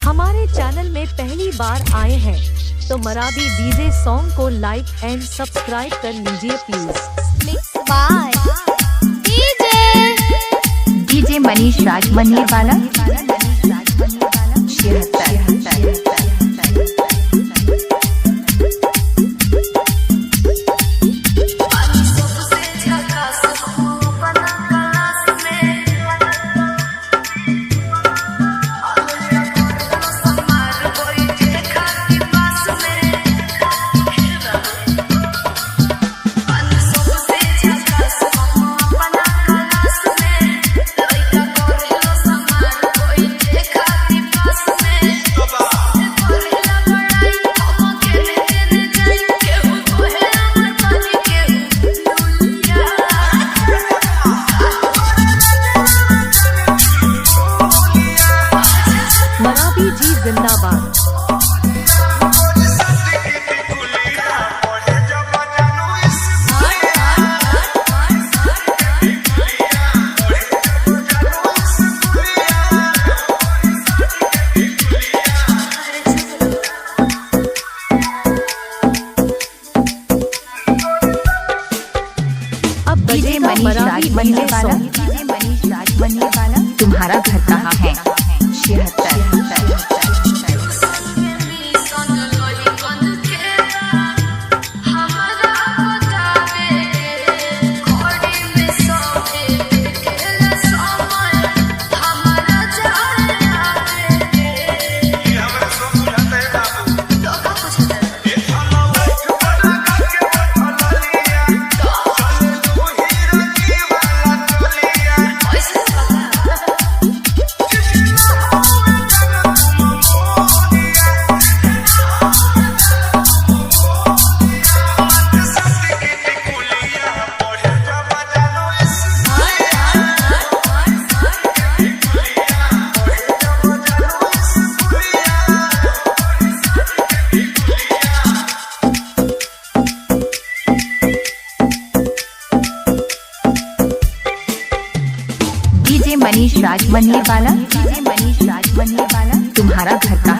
हमारे चैनल में पहली बार आए हैं तो मराठी डीजे सॉन्ग को लाइक एंड सब्सक्राइब कर लीजिए please. Mix by DJ Manish Raj मनिए वाला 76। मराठी जी जिंदाबाद। अब डीजे मनीष राज मनिए वाला तुम्हारा घर कहाँ है 76। डीजे मनीष राज मनिए वाला तुम्हारा घर कहाँ